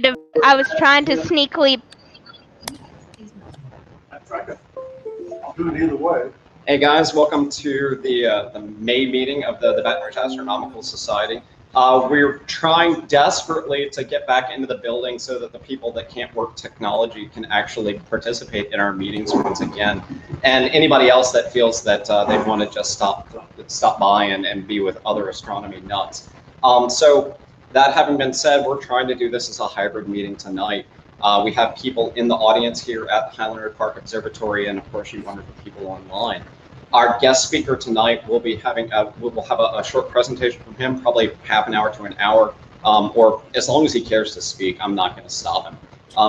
I was trying to sneakily. I'll do it either way. Hey guys, welcome to the May meeting of the Baton Rouge Astronomical Society. We're trying desperately to get back into the building so that the people that can't work technology can actually participate in our meetings once again. And anybody else that feels that they want to just stop by and be with other astronomy nuts. So that having been said, we're trying to do this as a hybrid meeting tonight. We have people in the audience here at the Hale Observatory, and of course you wonderful people online. Our guest speaker tonight will be having we'll have a short presentation from him, probably half an hour to an hour, or as long as he cares to speak. I'm not going to stop him.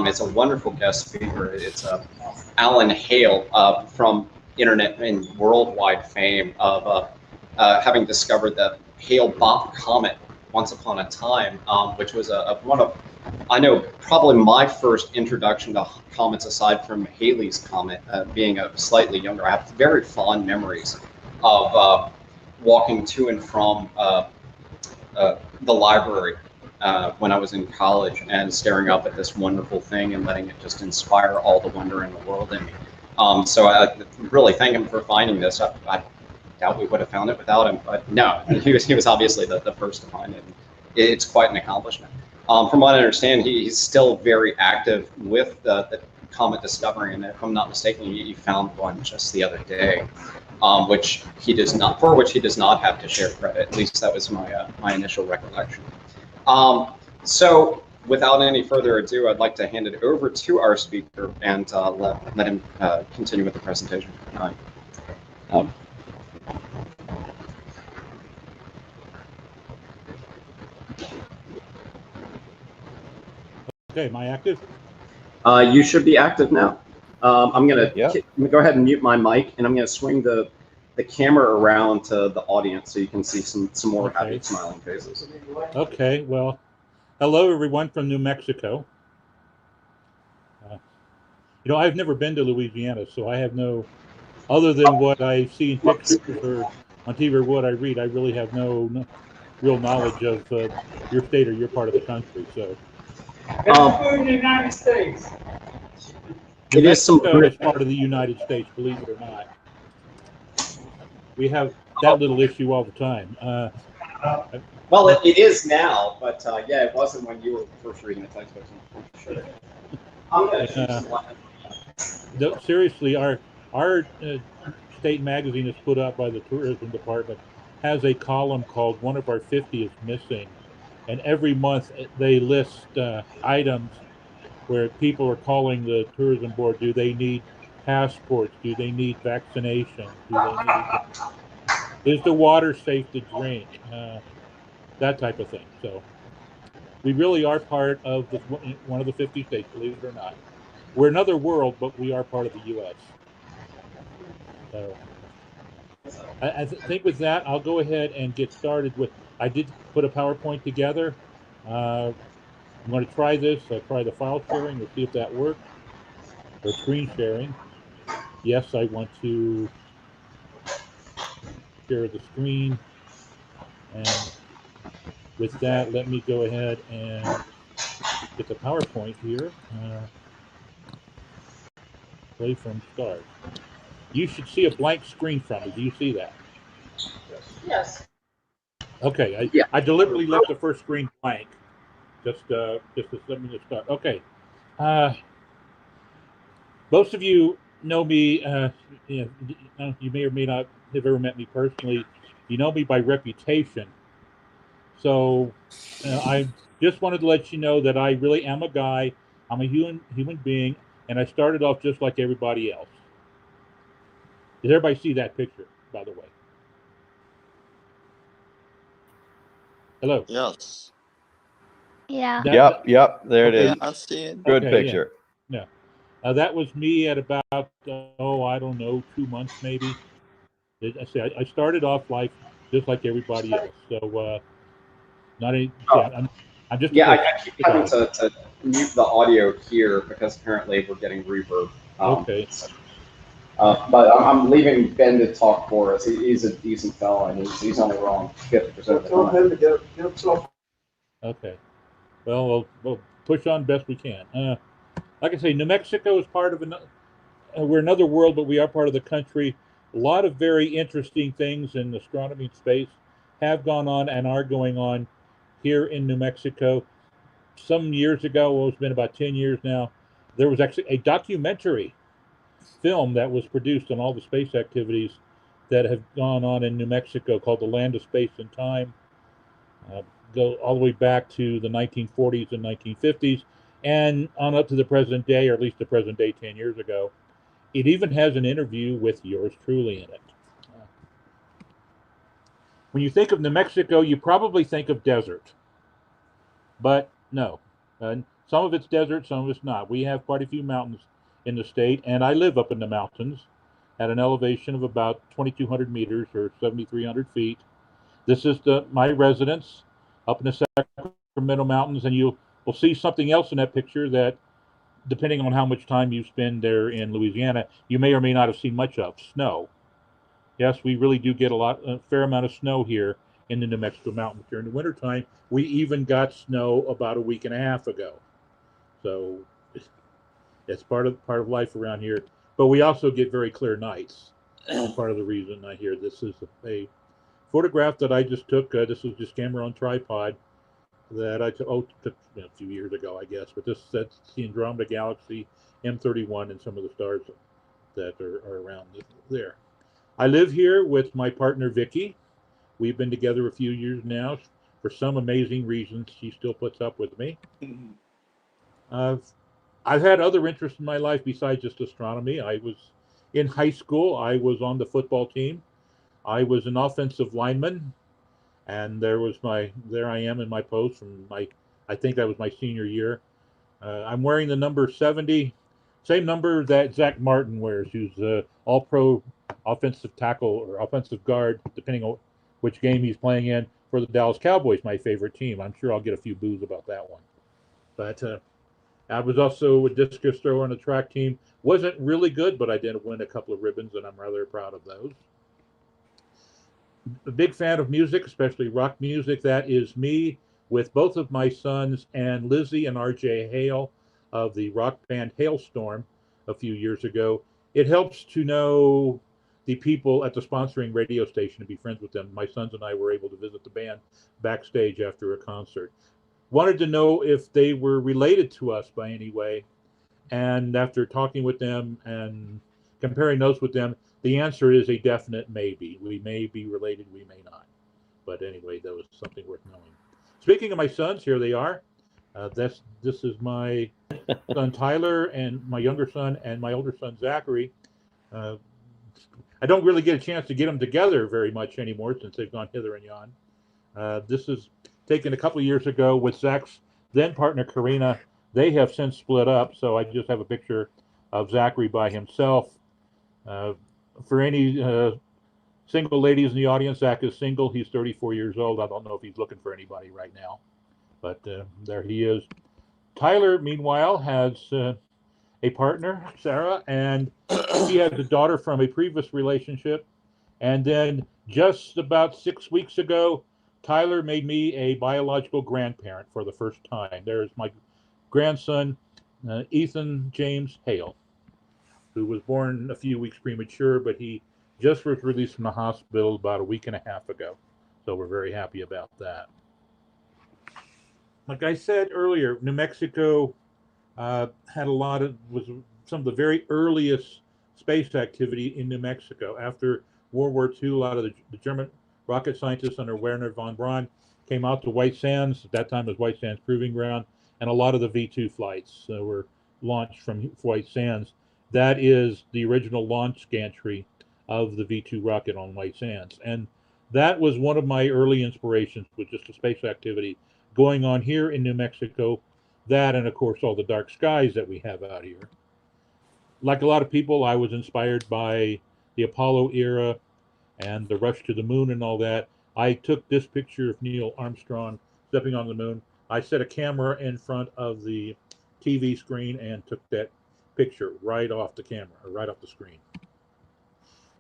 It's a wonderful guest speaker. It's Alan Hale from internet and worldwide fame of having discovered the Hailboppin comet once upon a time, which was one of, I know, probably my first introduction to comets aside from Halley's comet, being a slightly younger. I have very fond memories of walking to and from the library when I was in college and staring up at this wonderful thing and letting it just inspire all the wonder in the world in me. So I really thank him for finding this. I doubt we would have found it without him, but no, he was obviously the first to find it. It's quite an accomplishment. From what I understand, he's still very active with the comet discovery, and if I'm not mistaken, he found one just the other day, for which he does not have to share credit. At least that was my initial recollection. So without any further ado, I'd like to hand it over to our speaker and let him continue with the presentation. Okay, am I active? You should be active now. I'm gonna go ahead and mute my mic, and I'm gonna swing the camera around to the audience so you can see some more happy smiling faces. Okay, well, hello everyone from New Mexico. You know, I've never been to Louisiana, so I have no, other than what I see in pictures or on TV or what I read, I really have no real knowledge of your state or your part of the country. So. In the United States. New Mexico is part of the United States, believe it or not. We have that little issue all the time. Well, it is now, but yeah, it wasn't when you were first reading the textbooks. Sure. I'm No, seriously, our state magazine is put out by the tourism department, has a column called "One of Our 50 is Missing." And every month they list items where people are calling the tourism board. Do they need passports? Do they need vaccination? Is the water safe to drink? That type of thing. So we really are part of one of the 50 states, believe it or not. We're another world, but we are part of the U.S. So I think with that, I'll go ahead and get started with. I did put a PowerPoint together. I'm going to try this. I'll try the file sharing. We'll see if that works. Or screen sharing. Yes, I want to share the screen. And with that, let me go ahead and get the PowerPoint here. Play from start. You should see a blank screen from me. Do you see that? Yes. Okay, I deliberately left the first screen blank, just to let me start. Okay, most of you know me. You may or may not have ever met me personally. You know me by reputation. So I just wanted to let you know that I really am a guy. I'm a human being, and I started off just like everybody else. Does everybody see that picture, by the way? Hello. Yes. Yeah. Yep. There it is. Yeah, I see it. Good picture. Yeah. That was me at about I don't know, 2 months maybe. I started off life just like everybody else. So not any. I'm just. Yeah, I keep having to mute the audio here because apparently we're getting reverb. Okay. But I'm leaving Ben to talk for us. He's a decent fellow, and he's only wrong 50% of the time. Okay. Well, push on best we can. Like I say, New Mexico is part of we're another world, but we are part of the country. A lot of very interesting things in astronomy and space have gone on and are going on here in New Mexico. Some years ago, well, it's been about 10 years now, there was actually a documentary film that was produced on all the space activities that have gone on in New Mexico called The Land of Space and Time. Go all the way back to the 1940s and 1950s and on up to the present day, or at least the present day 10 years ago. It even has an interview with yours truly in it. When you think of New Mexico, you probably think of desert. But no. Some of it's desert, some of it's not. We have quite a few mountains in the state, and I live up in the mountains at an elevation of about 2,200 meters or 7,300 feet. This is my residence up in the Sacramento Mountains, and you will see something else in that picture that, depending on how much time you spend there in Louisiana, you may or may not have seen much of: snow. Yes, we really do get a fair amount of snow here in the New Mexico mountains during the wintertime. We even got snow about a week and a half ago. So it's part of life around here. But we also get very clear nights. That's part of the reason I hear this is a photograph that I just took. This was just camera on tripod that I took a few years ago, I guess. But that's the Andromeda Galaxy, M31, and some of the stars that are around there. I live here with my partner, Vicki. We've been together a few years now. For some amazing reasons, she still puts up with me. I've had other interests in my life besides just astronomy. I was in high school. I was on the football team. I was an offensive lineman, and there I am in my post from I think that was my senior year. I'm wearing the number 70, same number that Zach Martin wears, who's all-pro offensive tackle or offensive guard, depending on which game he's playing in, for the Dallas Cowboys, my favorite team. I'm sure I'll get a few boos about that one. But I was also a discus thrower on a track team. Wasn't really good, but I did win a couple of ribbons, and I'm rather proud of those. A big fan of music, especially rock music. That is me with both of my sons and Lizzie and RJ Hale of the rock band Hailstorm a few years ago. It helps to know the people at the sponsoring radio station and be friends with them. My sons and I were able to visit the band backstage after a concert. Wanted to know if they were related to us by any way. And after talking with them and comparing notes with them, the answer is a definite maybe. We may be related, we may not. But anyway, that was something worth knowing. Speaking of my sons, here they are. This is my son Tyler and my younger son and my older son Zachary. I don't really get a chance to get them together very much anymore since they've gone hither and yon. This is taken a couple of years ago with Zach's then partner Karina. They have since split up, so I just have a picture of Zachary by himself. For any single ladies in the audience, Zach is single. He's 34 years old. I don't know if he's looking for anybody right now, but there he is. Tyler, meanwhile, has a partner, Sarah, and she has a daughter from a previous relationship. And then just about 6 weeks ago, Tyler made me a biological grandparent for the first time. There's my grandson, Ethan James Hale, who was born a few weeks premature, but he just was released from the hospital about a week and a half ago. So we're very happy about that. Like I said earlier, New Mexico had was some of the very earliest space activity in New Mexico. After World War II, a lot of the German rocket scientists under Werner von Braun came out to White Sands. At that time, it was White Sands Proving Ground, and a lot of the V2 flights were launched from White Sands. That is the original launch gantry of the V2 rocket on White Sands. And that was one of my early inspirations, with just the space activity going on here in New Mexico. That, and of course, all the dark skies that we have out here. Like a lot of people, I was inspired by the Apollo era and the rush to the moon and all that. I took this picture of Neil Armstrong stepping on the moon. I set a camera in front of the TV screen and took that picture right off the camera, or right off the screen.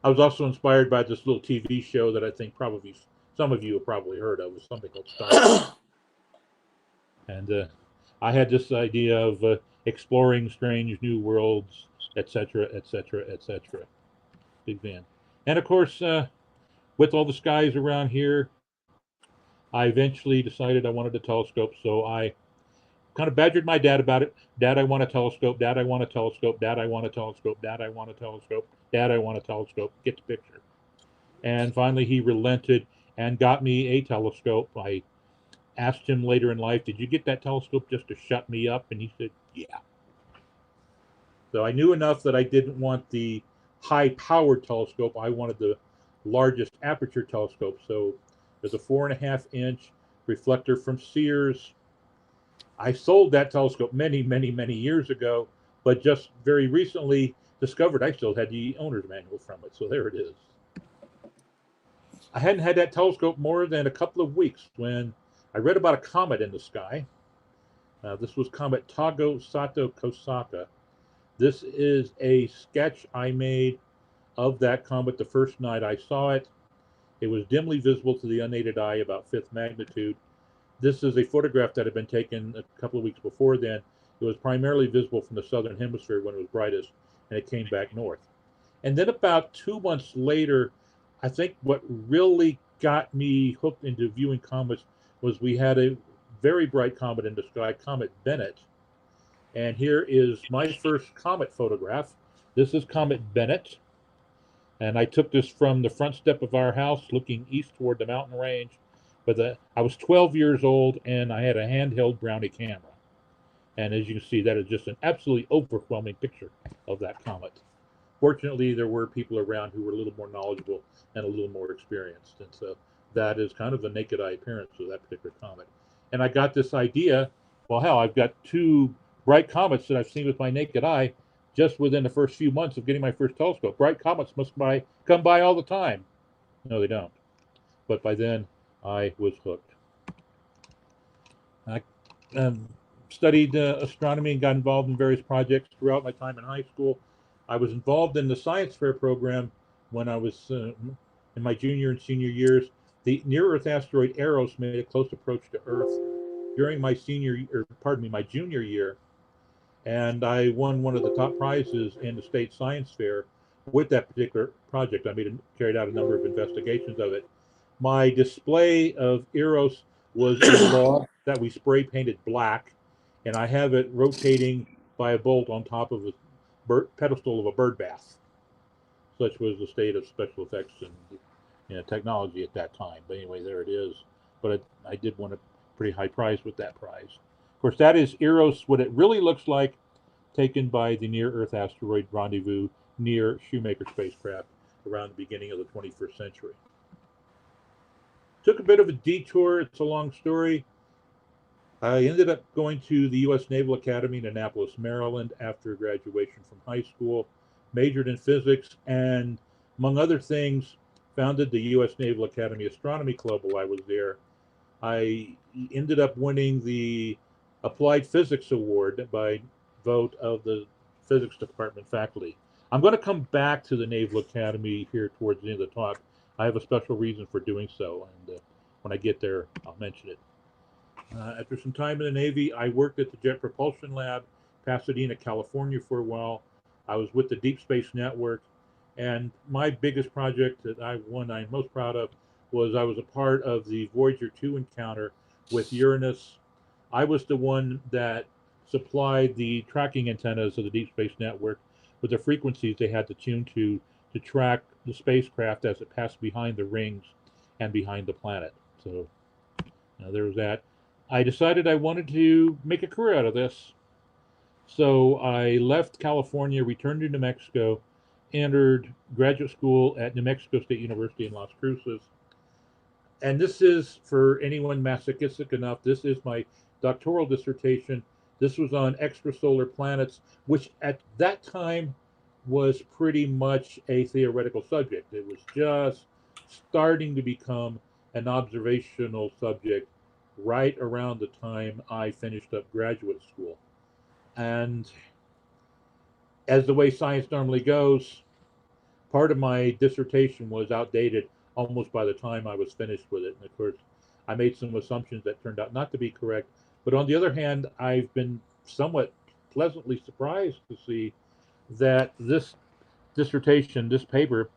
I was also inspired by this little TV show that I think probably some of you have probably heard of. It was something called Stardust. And I had this idea of exploring strange new worlds, etc., etc., etc. Big fan. And of course, with all the skies around here, I eventually decided I wanted a telescope, so I kind of badgered my dad about it. Dad, I want a telescope. Dad, I want a telescope. Dad, I want a telescope. Dad, I want a telescope. Dad, I want a telescope. Get the picture. And finally, he relented and got me a telescope. I asked him later in life, "Did you get that telescope just to shut me up?" And he said, "Yeah." So I knew enough that I didn't want the high-powered telescope. I wanted the largest aperture telescope. So there's a 4.5-inch reflector from Sears. I sold that telescope many, many, many years ago, but just very recently discovered I still had the owner's manual from it. So there it is. I hadn't had that telescope more than a couple of weeks when I read about a comet in the sky. This was Comet Tago Sato Kosaka. This is a sketch I made of that comet the first night I saw it. It was dimly visible to the unaided eye, about 5th magnitude. This is a photograph that had been taken a couple of weeks before then. It was primarily visible from the southern hemisphere when it was brightest, and it came back north. And then about 2 months later, I think what really got me hooked into viewing comets was we had a very bright comet in the sky, Comet Bennett. And here is my first comet photograph. This is Comet Bennett. And I took this from the front step of our house looking east toward the mountain range. But I was 12 years old and I had a handheld Brownie camera. And as you can see, that is just an absolutely overwhelming picture of that comet. Fortunately, there were people around who were a little more knowledgeable and a little more experienced. And so that is kind of the naked eye appearance of that particular comet. And I got this idea, well, hell, I've got 2 bright comets that I've seen with my naked eye just within the first few months of getting my first telescope. Bright comets must come by all the time. No, they don't. But by then, I was hooked. I studied astronomy and got involved in various projects throughout my time in high school. I was involved in the science fair program when I was in my junior and senior years. The near-Earth asteroid Eros made a close approach to Earth during my my junior year, and I won one of the top prizes in the state science fair with that particular project. I carried out a number of investigations of it. My display of Eros was a log that we spray painted black, and I have it rotating by a bolt on top of a pedestal of a bird bath. Such was the state of special effects and technology at that time. But anyway, there it is. But I did win a pretty high prize with that prize. Of course, that is Eros, what it really looks like, taken by the near-Earth asteroid rendezvous near Shoemaker spacecraft around the beginning of the 21st century. Took a bit of a detour. It's a long story. I ended up going to the U.S. Naval Academy in Annapolis, Maryland after graduation from high school, majored in physics, and among other things, founded the U.S. Naval Academy Astronomy Club while I was there. I ended up winning the Applied Physics Award by vote of the physics department faculty. I'm going to come back to the Naval Academy here towards the end of the talk. I have a special reason for doing so, and when I get there, I'll mention it. After some time in the Navy, I worked at the Jet Propulsion Lab, Pasadena, California for a while. I was with the Deep Space Network, and my biggest project that I'm most proud of was I was a part of the Voyager 2 encounter with Uranus. I was the one that supplied the tracking antennas of the Deep Space Network with the frequencies they had to tune to track the spacecraft as it passed behind the rings and behind the planet. So there was that. I decided I wanted to make a career out of this. So I left California, returned to New Mexico, entered graduate school at New Mexico State University in Las Cruces. And this is, for anyone masochistic enough, this is my doctoral dissertation. This was on extrasolar planets, which at that time was pretty much a theoretical subject. It was just starting to become an observational subject right around the time I finished up graduate school. And as the way science normally goes, part of my dissertation was outdated almost by the time I was finished with it. And of course, I made some assumptions that turned out not to be correct, But on the other hand, I've been somewhat pleasantly surprised to see that this dissertation, this paper,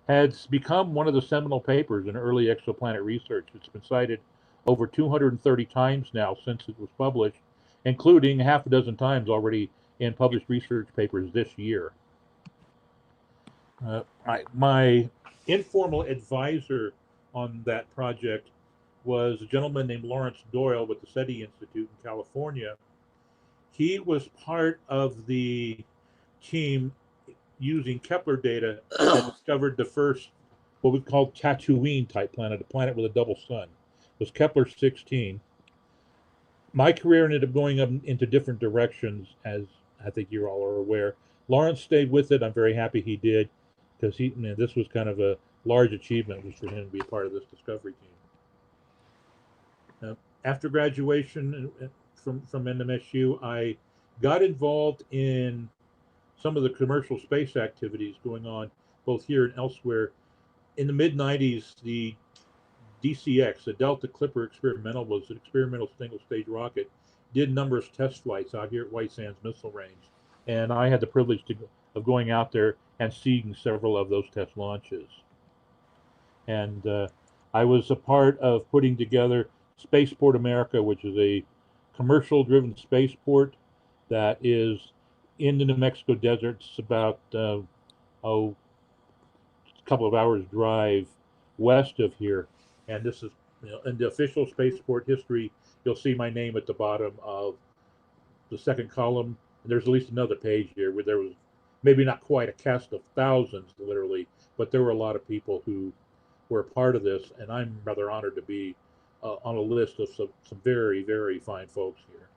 has become one of the seminal papers in early exoplanet research. It's been cited over 230 times now since it was published, including half a dozen times already in published research papers this year. My informal advisor on that project was a gentleman named Lawrence Doyle with the SETI Institute in California. He was part of the team using Kepler data that discovered the first, what we call Tatooine type planet, a planet with a double sun. It was Kepler 16. My career ended up going up into different directions, as I think you all are aware. Lawrence stayed with it. I'm very happy he did, because this was kind of a large achievement was for him to be a part of this discovery team. After graduation from NMSU, I got involved in some of the commercial space activities going on both here and elsewhere. In the mid-90s, the DCX, the Delta Clipper Experimental, was an experimental single-stage rocket, did numerous test flights out here at White Sands Missile Range. And I had the privilege of going out there and seeing several of those test launches. And I was a part of putting together Spaceport America, which is a commercial-driven spaceport that is in the New Mexico desert. It's about a couple of hours drive west of here. And this is, in the official spaceport history, you'll see my name at the bottom of the second column. And there's at least another page here where there was maybe not quite a cast of thousands, literally, but there were a lot of people who were a part of this. And I'm rather honored to be on a list of some very, very fine folks here.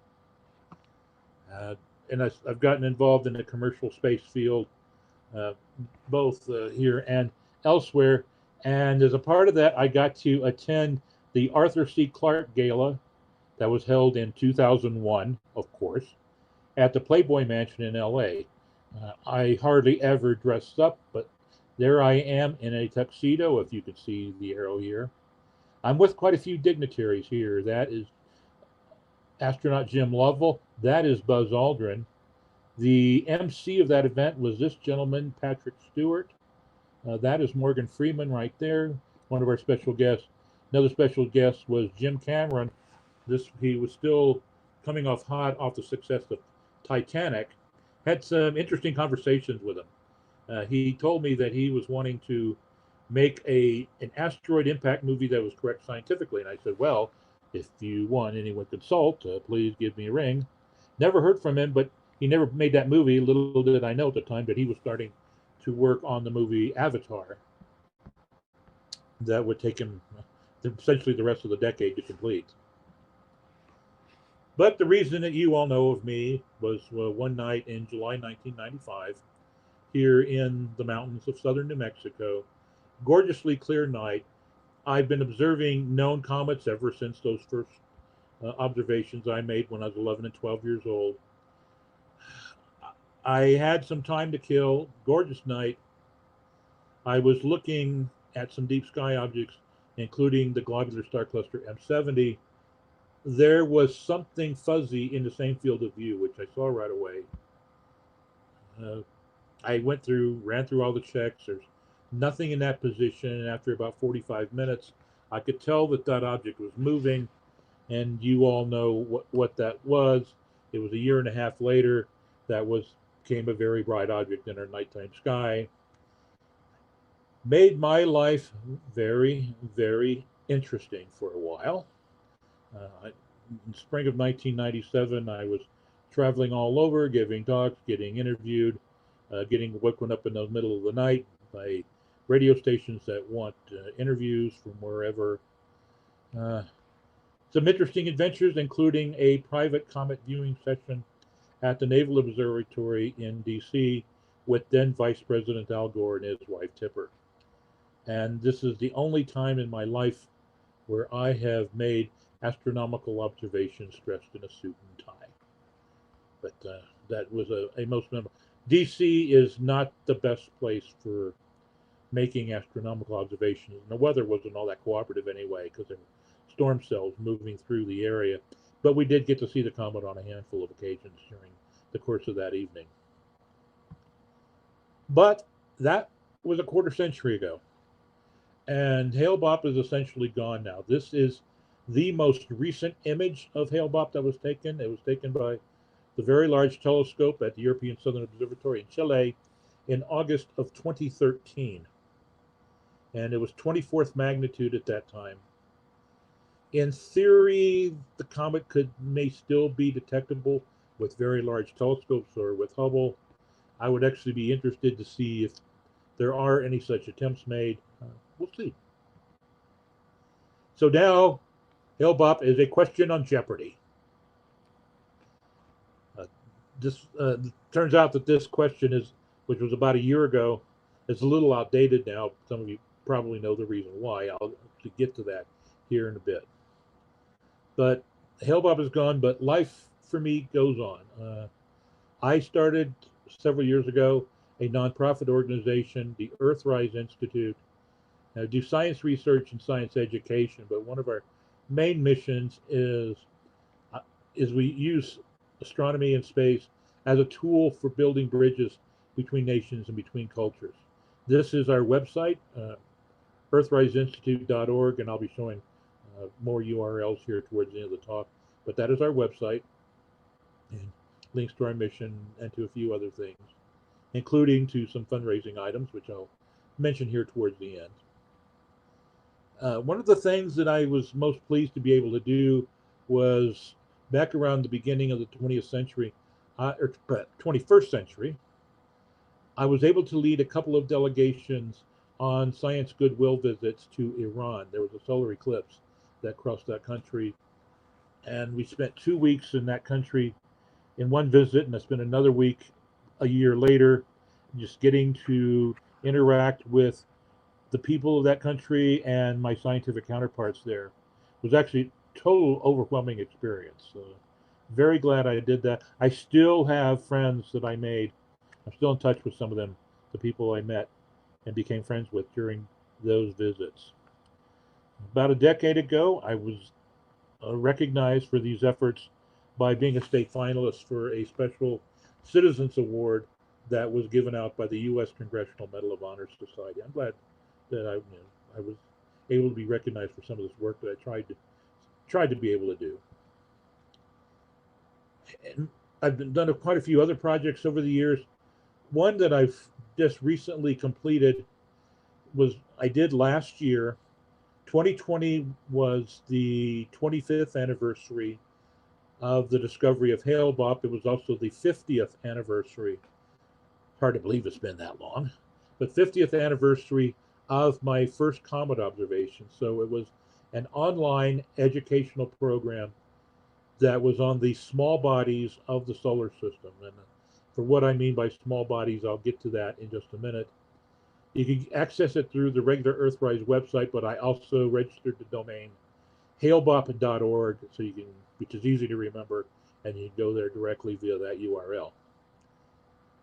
And I've gotten involved in the commercial space field, both here and elsewhere. And as a part of that, I got to attend the Arthur C. Clarke Gala that was held in 2001, of course, at the Playboy Mansion in LA. I hardly ever dressed up, but there I am in a tuxedo, if you can see the arrow here. I'm with quite a few dignitaries here. That is astronaut Jim Lovell. That is Buzz Aldrin. The MC of that event was this gentleman, Patrick Stewart. That is Morgan Freeman right there, one of our special guests. Another special guest was Jim Cameron. He was still coming off hot off the success of Titanic. Had some interesting conversations with him. He told me that he was wanting to make an asteroid impact movie that was correct scientifically. And I said, well, if you want anyone to consult, please give me a ring. Never heard from him, but he never made that movie. Little did I know at the time that he was starting to work on the movie Avatar. That would take him essentially the rest of the decade to complete. But the reason that you all know of me was one night in July 1995, here in the mountains of southern New Mexico, gorgeously clear night. I've been observing known comets ever since those first observations I made when I was 11 and 12 years old. I had some time to kill, gorgeous night. I was looking at some deep sky objects, including the globular star cluster M70. There was something fuzzy in the same field of view, which I saw right away. I ran through all the checks. There's nothing in that position. And after about 45 minutes, I could tell that that object was moving. And you all know what that was. It was a year and a half later that became a very bright object in our nighttime sky. Made my life very, very interesting for a while. In spring of 1997, I was traveling all over, giving talks, getting interviewed, getting woken up in the middle of the night by radio stations that want interviews from wherever. Some interesting adventures, including a private comet viewing session at the Naval Observatory in D.C. with then Vice President Al Gore and his wife Tipper. And this is the only time in my life where I have made astronomical observations dressed in a suit and tie. But that was a most memorable. DC is not the best place for making astronomical observations. And the weather wasn't all that cooperative anyway, because there were storm cells moving through the area. but we did get to see the comet on a handful of occasions during the course of that evening. But that was a quarter century ago, and Hailbopp is essentially gone now. This is the most recent image of Hailbopp that was taken. It was taken by the Very Large Telescope at the European Southern Observatory in Chile in August of 2013. And it was 24th magnitude at that time. In theory, the comet may still be detectable with very large telescopes or with Hubble. I would actually be interested to see if there are any such attempts made. We'll see. So now, Hailbopp is a question on Jeopardy. This turns out that this question which was about a year ago, is a little outdated now. Some of you probably know the reason why. I'll get to that here in a bit. But Hailbopp is gone, but life for me goes on. I started several years ago a nonprofit organization, the Earthrise Institute. I do science research and science education, but one of our main missions is we use astronomy and space as a tool for building bridges between nations and between cultures. This is our website, earthriseinstitute.org, and I'll be showing more URLs here towards the end of the talk, but that is our website, and links to our mission and to a few other things, including to some fundraising items, which I'll mention here towards the end. One of the things that I was most pleased to be able to do was back around the beginning of the 20th century, or 21st century, I was able to lead a couple of delegations on science goodwill visits to Iran. There was a solar eclipse that crossed that country, and we spent 2 weeks in that country in one visit, and I spent another week a year later just getting to interact with the people of that country and my scientific counterparts there. It was actually a total overwhelming experience. Very glad I did that. I still have friends that I made. I'm still in touch with some of them, the people I met and became friends with during those visits. About a decade ago, I was recognized for these efforts by being a state finalist for a special Citizens Award that was given out by the U.S. Congressional Medal of Honor Society. I'm glad that I was able to be recognized for some of this work that I tried to be able to do. And I've done quite a few other projects over the years. One that I've just recently completed I did last year. 2020 was the 25th anniversary of the discovery of Hailbopp. It was also the 50th anniversary. Hard to believe it's been that long, but 50th anniversary of my first comet observation. So it was an online educational program that was on the small bodies of the solar system. And for what I mean by small bodies, I'll get to that in just a minute. You can access it through the regular Earthrise website, but I also registered the domain hailboppin.org, so you can, which is easy to remember, and you can go there directly via that URL.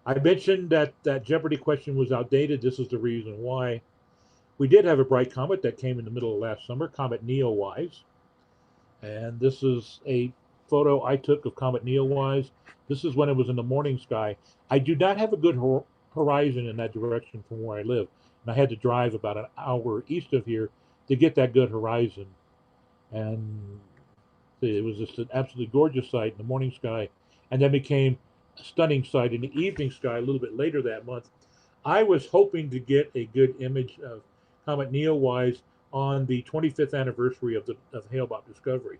I mentioned that that Jeopardy question was outdated. This is the reason why. We did have a bright comet that came in the middle of last summer, Comet Neowise. And this is a photo I took of Comet Neowise. This is when it was in the morning sky. I do not have a good horizon in that direction from where I live. And I had to drive about an hour east of here to get that good horizon. And it was just an absolutely gorgeous sight in the morning sky, and then became a stunning sight in the evening sky a little bit later that month. I was hoping to get a good image of Comet Neowise on the 25th anniversary of Hailbopp discovery.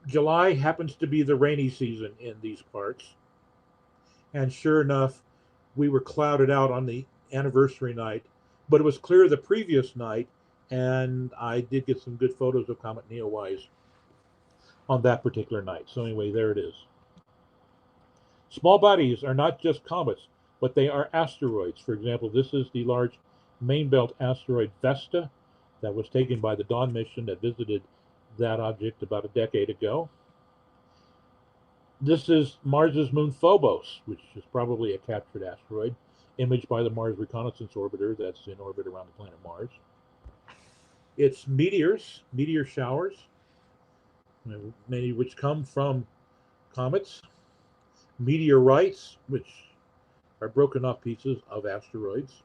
July happens to be the rainy season in these parts, and sure enough, we were clouded out on the anniversary night, but it was clear the previous night, and I did get some good photos of Comet Neowise on that particular night. So anyway, there it is. Small bodies are not just comets, but they are asteroids. For example, this is the large main belt asteroid Vesta that was taken by the Dawn mission that visited that object about a decade ago. This is Mars's moon Phobos, which is probably a captured asteroid, imaged by the Mars Reconnaissance Orbiter that's in orbit around the planet Mars. It's meteors, meteor showers. many which come from comets, meteorites, which are broken off pieces of asteroids.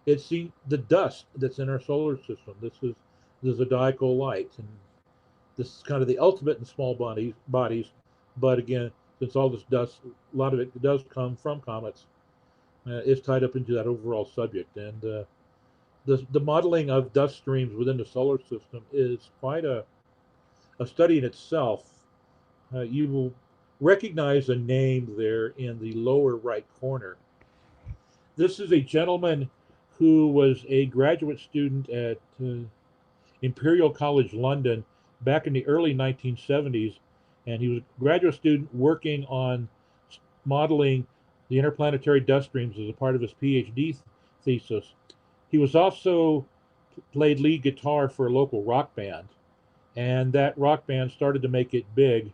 It's the dust that's in our solar system. This is the Zodiacal Light, and this is kind of the ultimate in small bodies. But again, since all this dust, a lot of it does come from comets, it's tied up into that overall subject. And the modeling of dust streams within the solar system is quite a study in itself. You will recognize a name there in the lower right corner. This is a gentleman who was a graduate student at Imperial College London back in the early 1970s, and he was a graduate student working on modeling the interplanetary dust streams as a part of his PhD thesis. He was also played lead guitar for a local rock band, and that rock band started to make it big,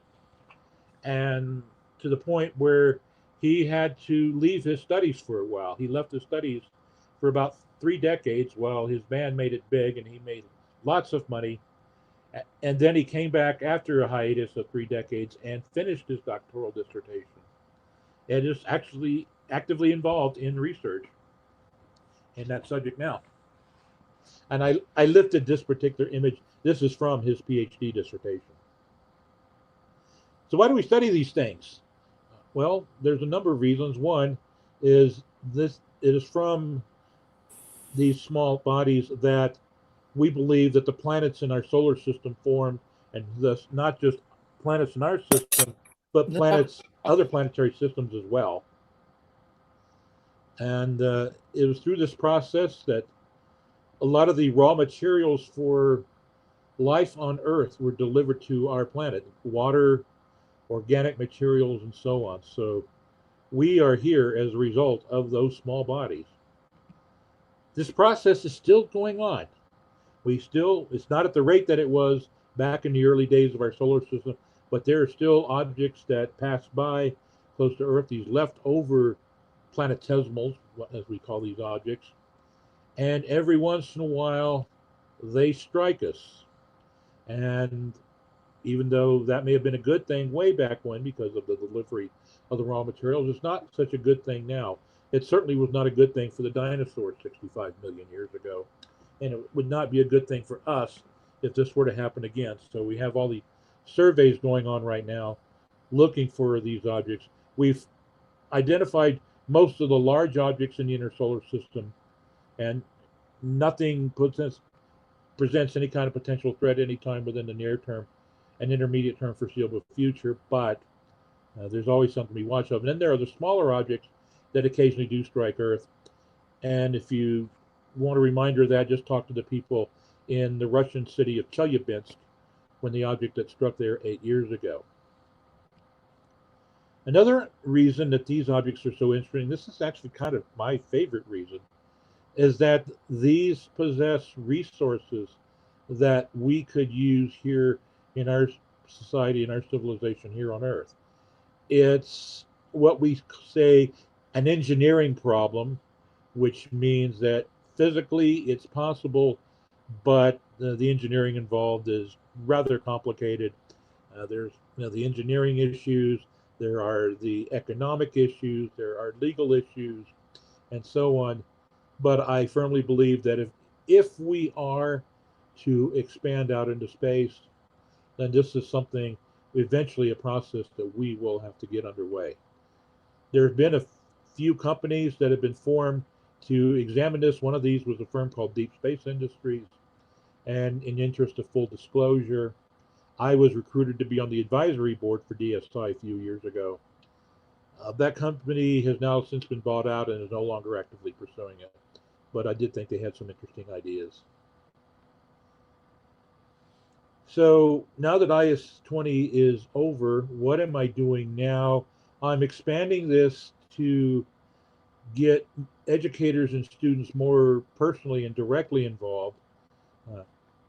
and to the point where he had to leave his studies for a while. He left his studies for about 3 decades while his band made it big, and he made lots of money. And then he came back after a hiatus of 3 decades and finished his doctoral dissertation, and is actually actively involved in research in that subject now. And I lifted this particular image. This is from his PhD dissertation. So why do we study these things? Well, there's a number of reasons. One is it is from these small bodies that we believe that the planets in our solar system formed, and thus not just planets in our system, but planets, other planetary systems as well. And it was through this process that a lot of the raw materials for life on Earth were delivered to our planet: water, organic materials, and so on. So we are here as a result of those small bodies. This process is still going on. It's not at the rate that it was back in the early days of our solar system, but there are still objects that pass by close to Earth, these leftover planetesimals, as we call these objects. And every once in a while, they strike us. And even though that may have been a good thing way back when because of the delivery of the raw materials, it's not such a good thing now. It certainly was not a good thing for the dinosaurs 65 million years ago. And it would not be a good thing for us if this were to happen again. So we have all the surveys going on right now looking for these objects. We've identified most of the large objects in the inner solar system, and nothing presents any kind of potential threat anytime within the near term and intermediate term foreseeable future, but there's always something to be watched of. And then there are the smaller objects that occasionally do strike Earth. And if you want a reminder of that, just talk to the people in the Russian city of Chelyabinsk when the object that struck there 8 years ago. Another reason that these objects are so interesting, this is actually kind of my favorite reason, is that these possess resources that we could use here in our society, in our civilization here on Earth. It's what we say an engineering problem, which means that physically it's possible, but the engineering involved is rather complicated. There's the engineering issues, there are the economic issues, there are legal issues, and so on. But I firmly believe that if we are to expand out into space, then this is something, eventually a process that we will have to get underway. There have been a few companies that have been formed to examine this. One of these was a firm called Deep Space Industries. And in interest of full disclosure, I was recruited to be on the advisory board for DSI a few years ago. That company has now since been bought out and is no longer actively pursuing it. But I did think they had some interesting ideas. So now that IS-20 is over, what am I doing now? I'm expanding this to get educators and students more personally and directly involved.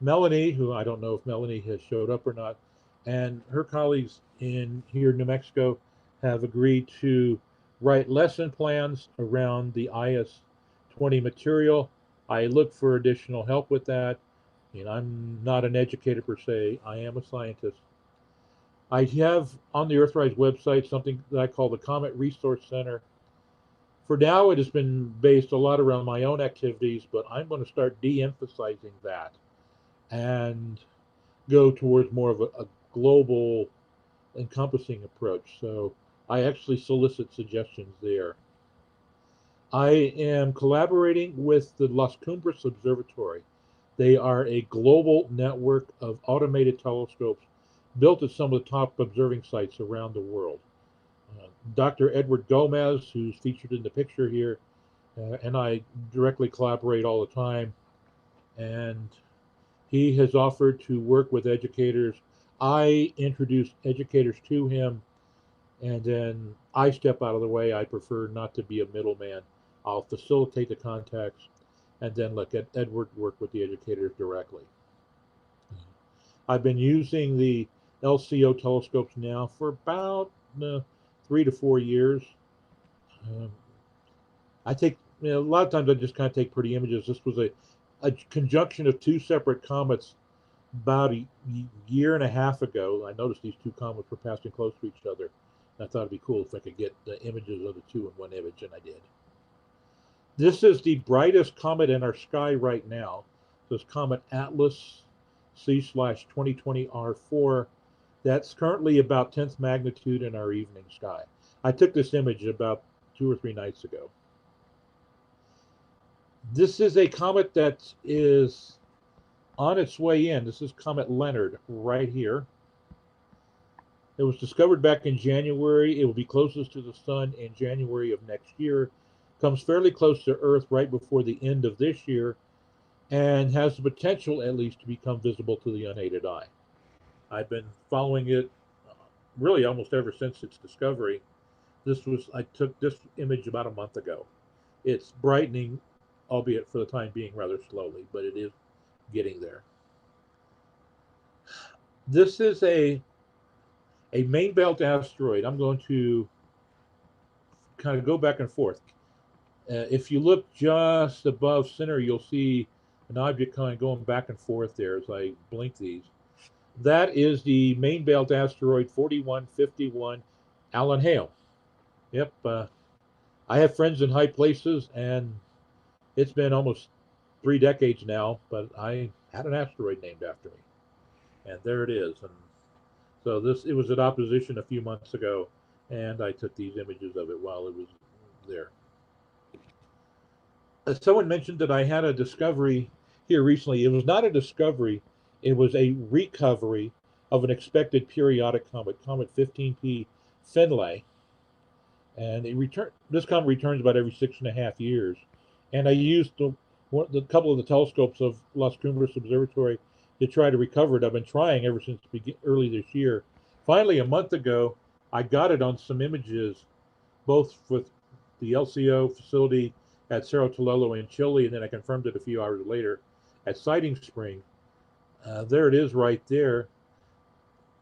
Melanie, who I don't know if Melanie has showed up or not, and her colleagues in here in New Mexico have agreed to write lesson plans around the IS-20 material. I look for additional help with that. mean, I'm not an educator per se. I am a scientist. I have on the Earthrise website something that I call the Comet Resource Center. For now, it has been based a lot around my own activities, but I'm going to start de-emphasizing that and go towards more of a global encompassing approach. So I actually solicit suggestions there. I am collaborating with the Las Cumbres Observatory. They are a global network of automated telescopes built at some of the top observing sites around the world. Dr. Edward Gomez, who's featured in the picture here, and I directly collaborate all the time. And he has offered to work with educators. I introduce educators to him, and then I step out of the way. I prefer not to be a middleman. I'll facilitate the contacts and then let Edward work with the educators directly. I've been using the LCO telescopes now for about 3 to 4 years. I take, a lot of times I just kind of take pretty images. This was a conjunction of two separate comets about a year and a half ago. I noticed these two comets were passing close to each other. I thought it'd be cool if I could get the images of the two in one image, and I did. This is the brightest comet in our sky right now. This Comet Atlas C/2020 R4. That's currently about 10th magnitude in our evening sky. I took this image about 2 or 3 nights ago. This is a comet that is on its way in. This is Comet Leonard right here. It was discovered back in January. It will be closest to the sun in January of next year. Comes fairly close to Earth right before the end of this year, and has the potential at least to become visible to the unaided eye. I've been following it really almost ever since its discovery. I took this image about a month ago. It's brightening, albeit for the time being rather slowly, but it is getting there. This is a main belt asteroid. I'm going to kind of go back and forth. If you look just above center, you'll see an object kind of going back and forth there as I blink these. That is the main belt asteroid 4151 Alan Hale. Yep, I have friends in high places, and it's been almost 3 decades now, but I had an asteroid named after me. And there it is. And so it was at opposition a few months ago, and I took these images of it while it was there. Someone mentioned that I had a discovery here recently. It was not a discovery, it was a recovery of an expected periodic comet, Comet 15P Finlay. And this comet returns about every 6.5 years. And I used the couple of the telescopes of Las Cumbres Observatory to try to recover it. I've been trying ever since early this year. Finally, a month ago, I got it on some images, both with the LCO facility at Cerro Tololo in Chile, and then I confirmed it a few hours later at Sighting Spring. There it is right there.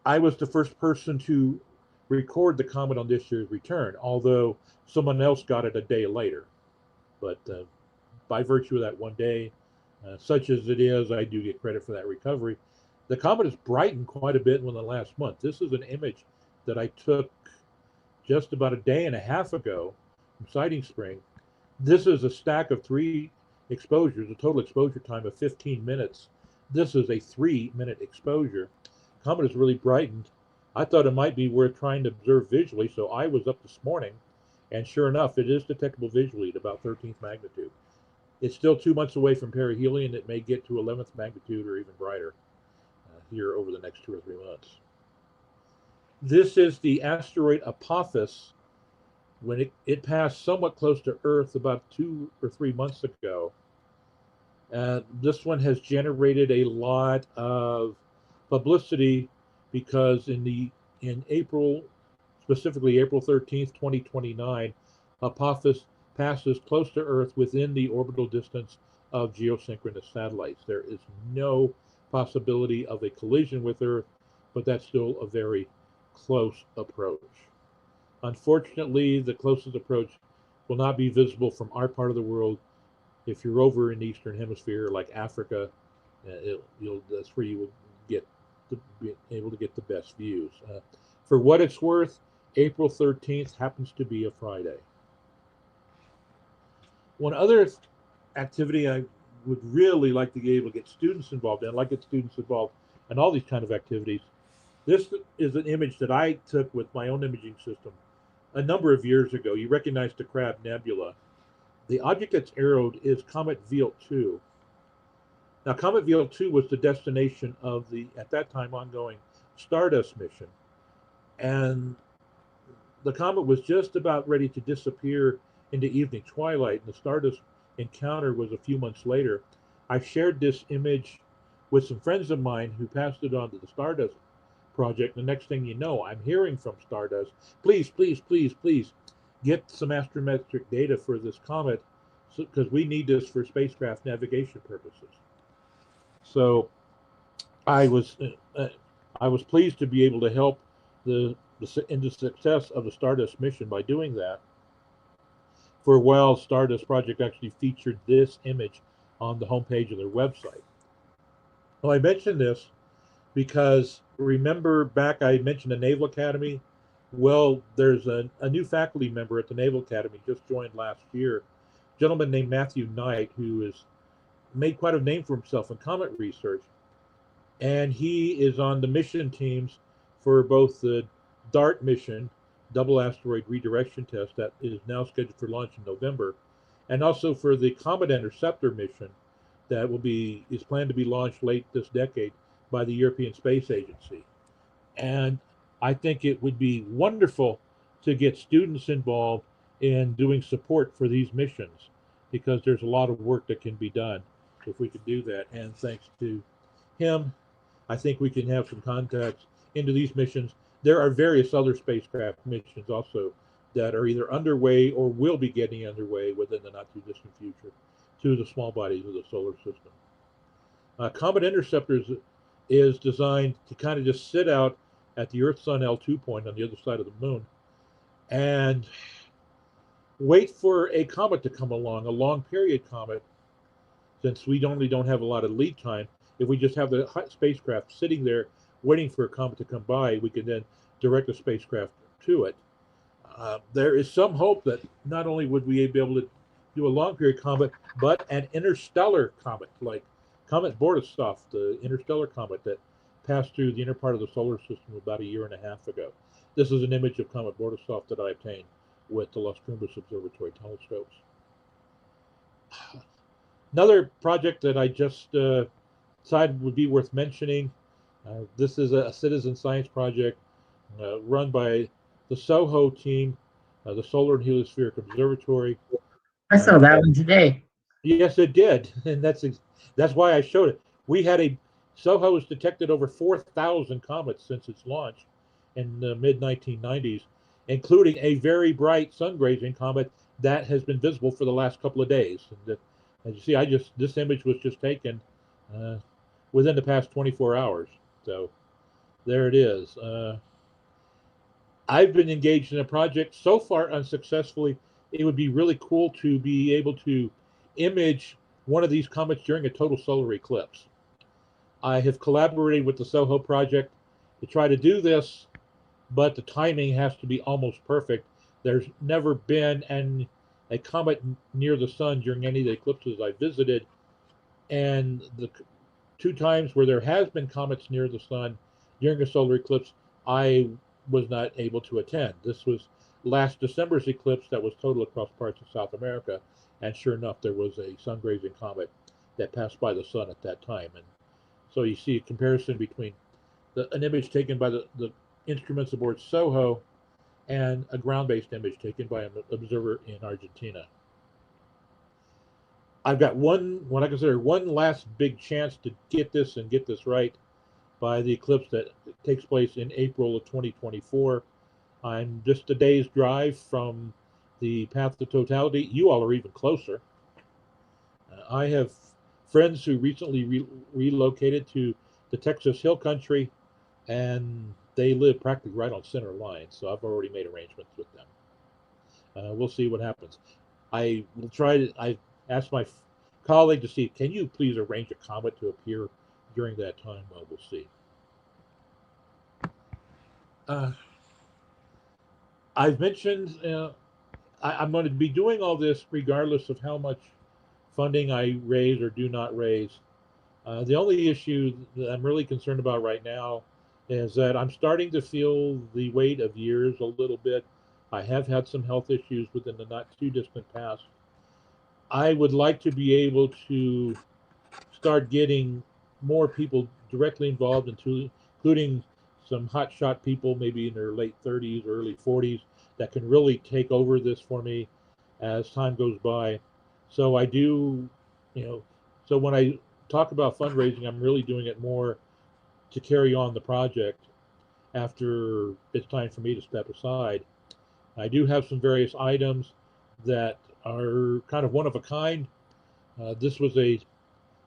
I was the first person to record the comet on this year's return, although someone else got it a day later. But by virtue of that one day, such as it is, I do get credit for that recovery. The comet has brightened quite a bit in the last month. This is an image that I took just about a day and a half ago from Sighting Spring. This is a stack of 3 exposures, a total exposure time of 15 minutes. This is a 3-minute exposure. Comet has really brightened. I thought it might be worth trying to observe visually, so I was up this morning, and sure enough, it is detectable visually at about 13th magnitude. It's still 2 months away from perihelion. It may get to 11th magnitude or even brighter here over the next 2 or 3 months. This is the asteroid Apophis. When it passed somewhat close to Earth about 2 or 3 months ago. This one has generated a lot of publicity because in April, specifically April 13th, 2029, Apophis passes close to Earth within the orbital distance of geosynchronous satellites. There is no possibility of a collision with Earth, but that's still a very close approach. Unfortunately, the closest approach will not be visible from our part of the world. If you're over in the Eastern Hemisphere, like Africa, That's where you will be able to get the best views. For what it's worth, April 13th happens to be a Friday. One other activity I would really like to be able to get students involved in, I'd like to get students involved in all these kind of activities. This is an image that I took with my own imaging system a number of years ago. You recognize the Crab Nebula. The object that's arrowed is Comet Veal 2. Now, Comet Veal 2 was the destination of the, at that time, ongoing Stardust mission. And the comet was just about ready to disappear into evening twilight, and the Stardust encounter was a few months later. I shared this image with some friends of mine who passed it on to the Stardust Project. The next thing you know, I'm hearing from Stardust, please, please, please, please get some astrometric data for this comet, because we need this for spacecraft navigation purposes. So I was pleased to be able to help in the success of the Stardust mission by doing that. For a while, Stardust Project actually featured this image on the homepage of their website. Well, I mentioned this because remember back I mentioned the Naval Academy? Well, there's a new faculty member at the Naval Academy, just joined last year, a gentleman named Matthew Knight, who has made quite a name for himself in comet research. And he is on the mission teams for both the DART mission, Double Asteroid Redirection Test, that is now scheduled for launch in November, and also for the Comet Interceptor mission that is planned to be launched late this decade by the European Space Agency. And I think it would be wonderful to get students involved in doing support for these missions, because there's a lot of work that can be done if we could do that. And thanks to him, I think we can have some contacts into these missions. There are various other spacecraft missions also that are either underway or will be getting underway within the not too distant future to the small bodies of the solar system. Comet Interceptors is designed to kind of just sit out at the Earth-Sun L2 point on the other side of the moon and wait for a comet to come along, a long period comet. Since we don't have a lot of lead time, if we just have the spacecraft sitting there waiting for a comet to come by, we can then direct the spacecraft to it. There is some hope that not only would we be able to do a long period comet, but an interstellar comet, like Comet Borisov, the interstellar comet that passed through the inner part of the solar system about a year and a half ago. This is an image of Comet Borisov that I obtained with the Los Cumbres Observatory telescopes. Another project that I just decided would be worth mentioning, this is a citizen science project run by the SOHO team, the Solar and Heliospheric Observatory. I saw that one today. Yes, it did, and that's why I showed it. We had SOHO has detected over 4,000 comets since its launch in the mid-1990s, including a very bright sun-grazing comet that has been visible for the last couple of days. And as you see, this image was just taken within the past 24 hours. So there it is. I've been engaged in a project so far unsuccessfully. It would be really cool to be able to image one of these comets during a total solar eclipse. I have collaborated with the SOHO project to try to do this, but the timing has to be almost perfect. There's never been a comet near the sun during any of the eclipses I visited, and the two times where there has been comets near the sun during a solar eclipse, I was not able to attend. This was last December's eclipse that was total across parts of South America, and sure enough, there was a sun-grazing comet that passed by the sun at that time. And so you see a comparison between an image taken by the instruments aboard SOHO and a ground-based image taken by an observer in Argentina. I've got what I consider one last big chance to get this right by the eclipse that takes place in April of 2024. I'm just a day's drive from the path to totality. You all are even closer. I have friends who recently relocated to the Texas Hill Country, and they live practically right on center line, so I've already made arrangements with them. We'll see what happens. I've asked my colleague to see, can you please arrange a comet to appear during that time? Well, we'll see. I've mentioned I'm going to be doing all this regardless of how much funding I raise or do not raise. The only issue that I'm really concerned about right now is that I'm starting to feel the weight of years a little bit. I have had some health issues within the not too distant past. I would like to be able to start getting more people directly involved, including some hotshot people, maybe in their late 30s or early 40s, that can really take over this for me as time goes by. So I do, so when I talk about fundraising, I'm really doing it more to carry on the project after it's time for me to step aside. I do have some various items that are kind of one of a kind. This was a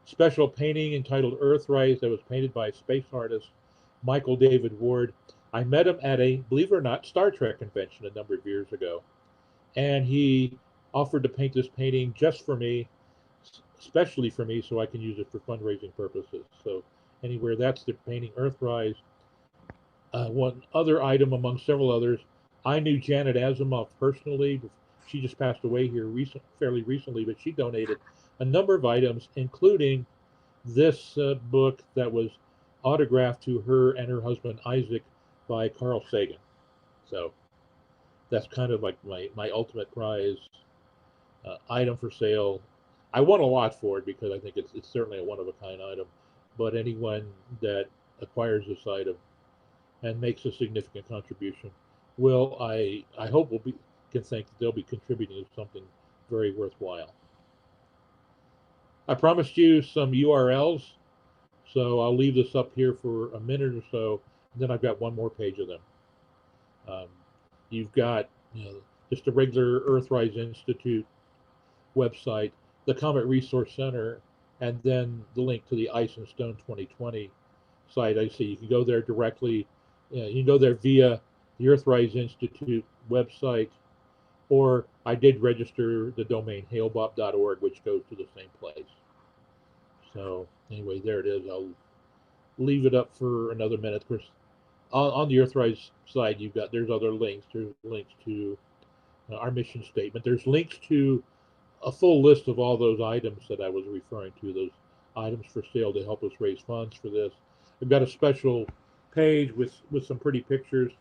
special painting entitled Earthrise that was painted by space artist Michael David Ward. I met him at a, believe it or not, Star Trek convention a number of years ago. And he offered to paint this painting just for me, especially for me, so I can use it for fundraising purposes. So anywhere, that's the painting Earthrise. One other item among several others, I knew Janet Asimov personally. She just passed away here fairly recently, but she donated a number of items, including this book that was autographed to her and her husband Isaac by Carl Sagan. So that's kind of like my ultimate prize item for sale. I want a lot for it because I think it's certainly a one-of-a-kind item, but anyone that acquires this item and makes a significant contribution will, I hope, can think that they'll be contributing to something very worthwhile. I promised you some URLs, so I'll leave this up here for a minute or so, and then I've got one more page of them. You've got just a regular Earthrise Institute website, the Comet Resource Center, and then the link to the Ice and Stone 2020 site. I see you can go there directly. You can go there via the Earthrise Institute website, or I did register the domain hailbop.org, which goes to the same place. So anyway, there it is. I'll leave it up for another minute. Of course, on the Earthrise side, there's other links. There's links to our mission statement. There's links to a full list of all those items that I was referring to, those items for sale to help us raise funds for this. I've got a special page with some pretty pictures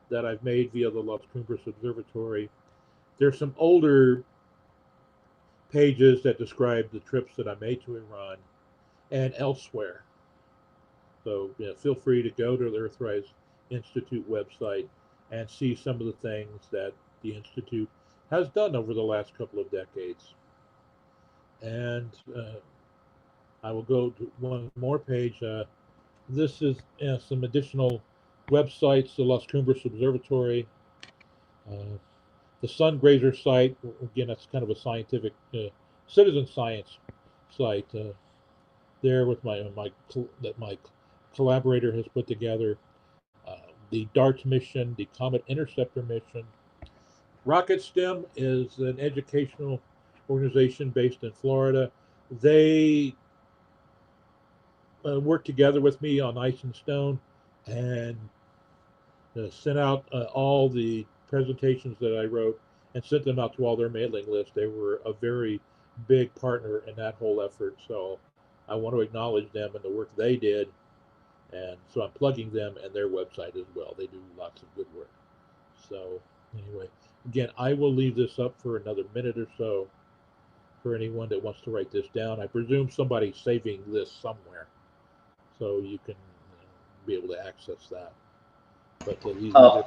that I've made via the Las Cumbres Observatory. There's some older pages that describe the trips that I made to Iran and elsewhere. So feel free to go to the Earthrise Institute website and see some of the things that the Institute has done over the last couple of decades. And I will go to one more page. This is some additional websites, the Las Cumbres Observatory, the Sungrazer site. Again, that's kind of a scientific citizen science site there with my collaborator has put together. The DART mission, the Comet Interceptor mission. RocketSTEM is an educational organization based in Florida. They worked together with me on Ice and Stone and sent out all the presentations that I wrote and sent them out to all their mailing lists. They were a very big partner in that whole effort. So I want to acknowledge them and the work they did. And so I'm plugging them and their website as well. They do lots of good work. So anyway, again, I will leave this up for another minute or so for anyone that wants to write this down. I presume somebody's saving this somewhere, so you can be able to access that. But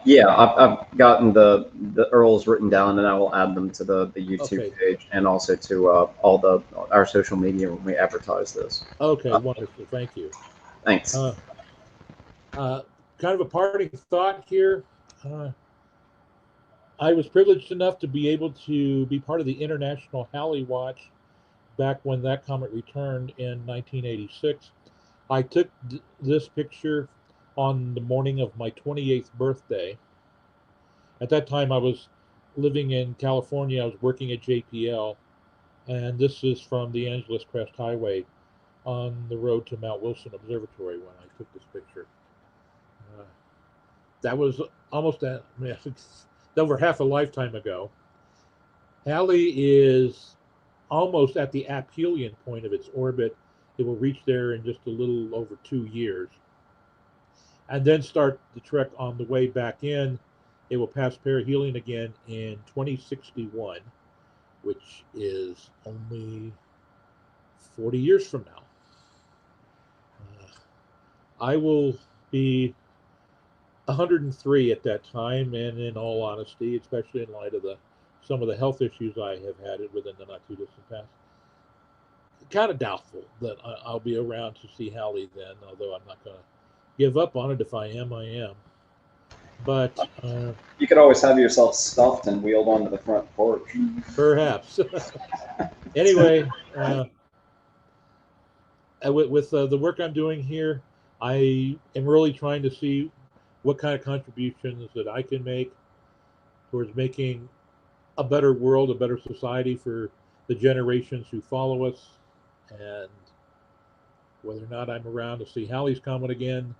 yeah, I've gotten the URLs written down, and I will add them to the YouTube page and also to all our social media when we advertise this. Okay, wonderful. Thank you. Thanks. Kind of a parting thought here. I was privileged enough to be able to be part of the International Halley Watch back when that comet returned in 1986. I took this picture on the morning of my 28th birthday. At that time, I was living in California. I was working at JPL, And this is from the Angeles Crest Highway on the road to Mount Wilson Observatory when I took this picture. That was almost over half a lifetime ago. Hale is almost at the aphelion point of its orbit. It will reach there in just a little over 2 years. And then start the trek on the way back in. It will pass perihelion again in 2061, which is only 40 years from now. I will be 103 at that time, and in all honesty, especially in light of some of the health issues I have had within the not too distant past, kind of doubtful that I'll be around to see Hale then, although I'm not going to give up on it. If I am, I am. But you could always have yourself stuffed and wheeled onto the front porch. Perhaps. Anyway, with the work I'm doing here, I am really trying to see what kind of contributions that I can make towards making a better world, a better society for the generations who follow us. And whether or not I'm around to see Halley's Comet again,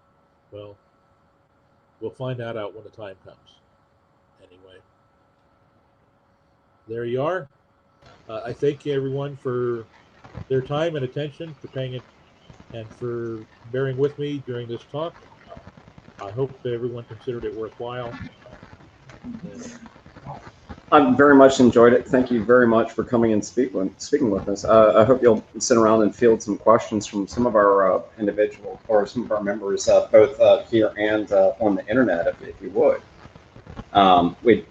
well, we'll find that out when the time comes. Anyway, there you are. I thank everyone for their time and attention, for paying it, and for bearing with me during this talk. I hope everyone considered it worthwhile. I very much enjoyed it. Thank you very much for coming and speaking with us. I hope you'll sit around and field some questions from some of our individual or some of our members, both here and on the internet, if you would. It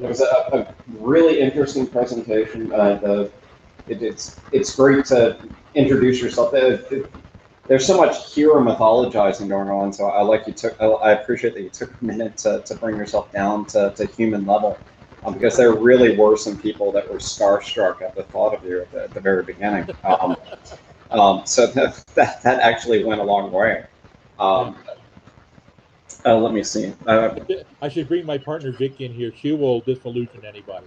was a really interesting presentation. It's great to introduce yourself. There's so much hero mythologizing going on, so I appreciate that you took a minute to bring yourself down to human level, because there really were some people that were starstruck at the thought of you at the very beginning. So that actually went a long way. Let me see. I should bring my partner Vic in here. She will disillusion anybody.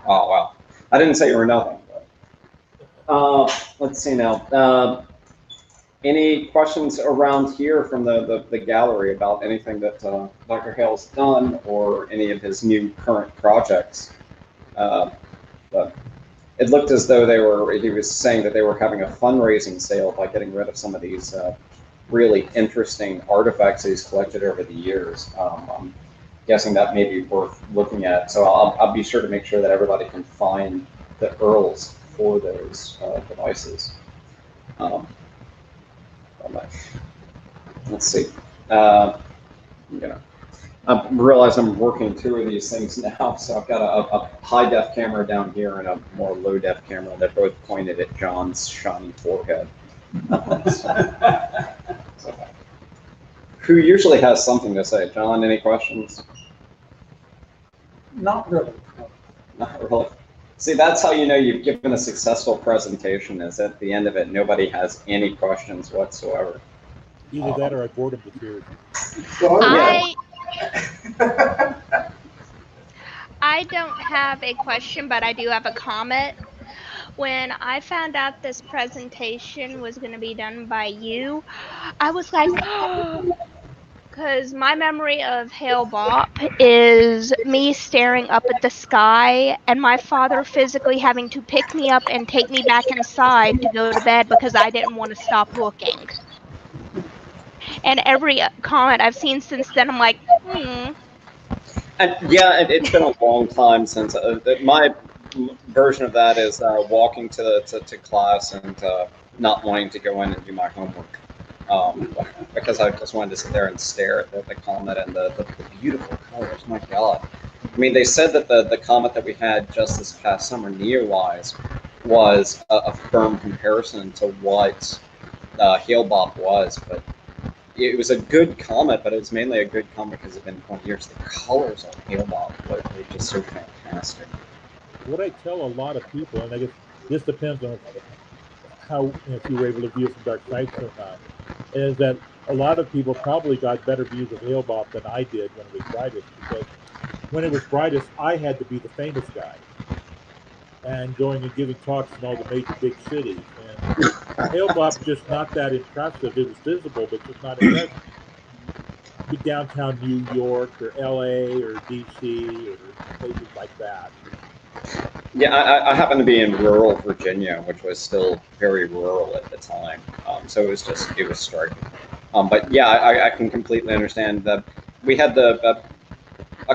Oh wow! I didn't say you were nothing. Let's see now. Any questions around here from the gallery about anything that Dr. Hale's done or any of his new current projects? But it looked as though he was saying that they were having a fundraising sale by getting rid of some of these really interesting artifacts that he's collected over the years. I'm guessing that may be worth looking at. So I'll be sure to make sure that everybody can find the URLs for those devices. Let's see. I realize I'm working 2 of these things now, so I've got a high-def camera down here and a more low-def camera. They're both pointed at John's shiny forehead. Who usually has something to say? John, any questions? Not really. Not really. See, that's how you know you've given a successful presentation, is at the end of it, nobody has any questions whatsoever. Either that or I bored him to tears. I don't have a question, but I do have a comment. When I found out this presentation was going to be done by you, I was like, because my memory of Hailboppin is me staring up at the sky and my father physically having to pick me up and take me back inside to go to bed because I didn't want to stop looking. And every comment I've seen since then, I'm like, And yeah, it's been a long time since my version of that is walking to class and not wanting to go in and do my homework. Because I just wanted to sit there and stare at the comet and the beautiful colors. My God. I mean, they said that the comet that we had just this past summer, Neowise, was a firm comparison to what Hailboppin was, but it was a good comet, but it was mainly a good comet because it's been 20 years. The colors on Hailboppin were just so fantastic. What I tell a lot of people, and I guess this depends on how if you were able to view it from dark nights or not, is that a lot of people probably got better views of Hailboppin than I did when it was brightest, because when it was brightest, I had to be the famous guy and going and giving talks in all the major big cities. And Hailboppin just not that impressive. It was visible, but just not impressive. Be downtown New York or LA or DC or places like that. Yeah, I happen to be in rural Virginia, which was still very rural at the time. So it was striking. But yeah, I can completely understand that. We had a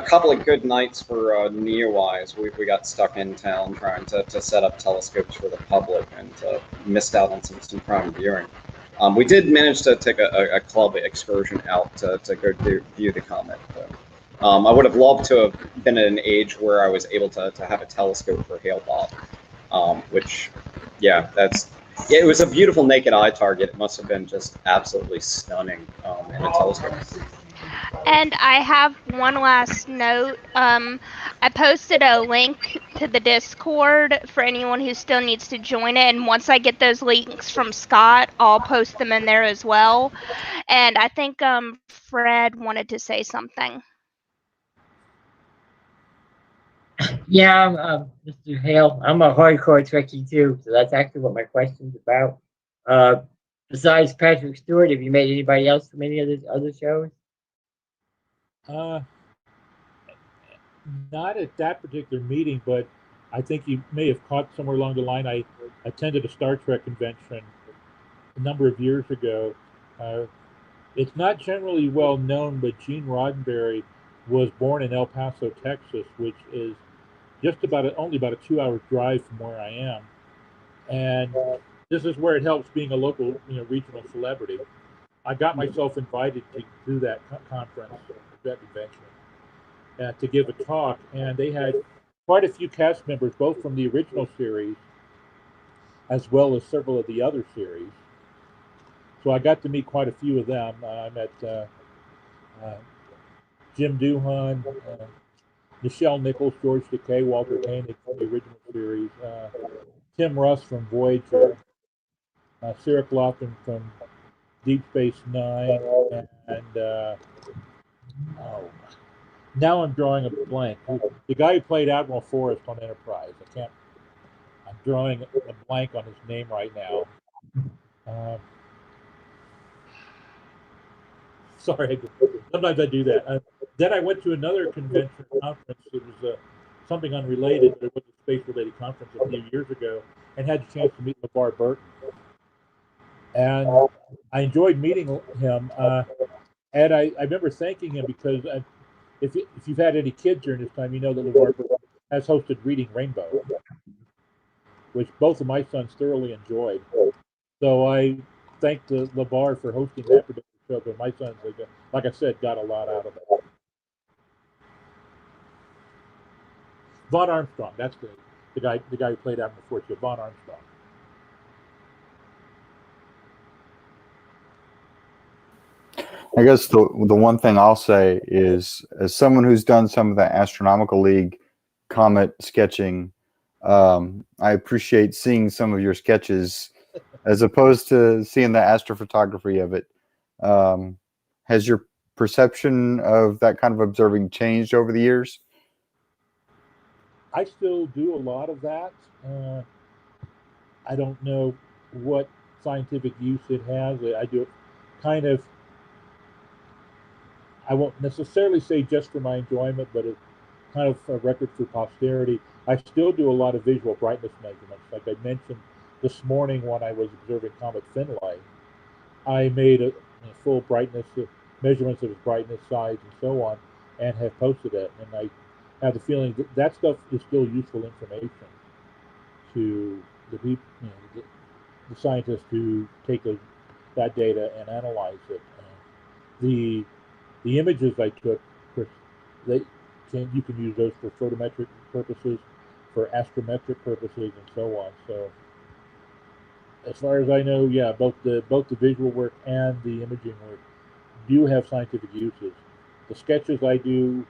couple of good nights for Neowise. We got stuck in town trying to set up telescopes for the public and missed out on some prime viewing. We did manage to take a club excursion out to go view the comet. But, I would have loved to have been at an age where I was able to have a telescope for Hailboppin, which, yeah, it was a beautiful naked eye target. It must have been just absolutely stunning in a telescope. And I have one last note. I posted a link to the Discord for anyone who still needs to join it. And once I get those links from Scott, I'll post them in there as well. And I think Fred wanted to say something. Yeah, Mr. Hale, I'm a hardcore Trekkie too, so that's actually what my question's about. Besides Patrick Stewart, have you met anybody else from any of the other shows? Not at that particular meeting, but I think you may have caught somewhere along the line. I attended a Star Trek convention a number of years ago. It's not generally well known, but Gene Roddenberry was born in El Paso, Texas, which is just only about a 2-hour drive from where I am. And this is where it helps being a local, regional celebrity. I got myself invited to do that conference, that convention, to give a talk, and they had quite a few cast members, both from the original series as well as several of the other series. So I got to meet quite a few of them. I met Jim Doohan, Nichelle Nichols, George Takei, Walter Koenig from the original series, Tim Russ from Voyager, Sarah Clofton from Deep Space Nine, and now I'm drawing a blank. The guy who played Admiral Forrest on Enterprise. I'm drawing a blank on his name right now. Sorry, sometimes I do that. Then I went to another convention conference. It was something unrelated, but it was a space-related conference a few years ago, and had the chance to meet LeVar Burton. And I enjoyed meeting him. And I remember thanking him because if you've had any kids during this time, you know that LeVar Burton has hosted Reading Rainbow, which both of my sons thoroughly enjoyed. So I thanked LeVar for hosting that particular show, but my sons, like I said, got a lot out of it. Von Armstrong, that's the guy who played Admiral Forrest, Von Armstrong. I guess the one thing I'll say is, as someone who's done some of the Astronomical League comet sketching, I appreciate seeing some of your sketches as opposed to seeing the astrophotography of it. Has your perception of that kind of observing changed over the years? I still do a lot of that. I don't know what scientific use it has. I do it kind of, I won't necessarily say just for my enjoyment, but it's kind of a record for posterity. I still do a lot of visual brightness measurements. Like I mentioned this morning when I was observing Comet Finlay, I made a full brightness measurements of its brightness, size, and so on, and have posted it. And I have the feeling that that stuff is still useful information to the people, the scientists who take that data and analyze it. The images I took, you can use those for photometric purposes, for astrometric purposes, and so on. So, as far as I know, yeah, both the visual work and the imaging work do have scientific uses. The sketches I do,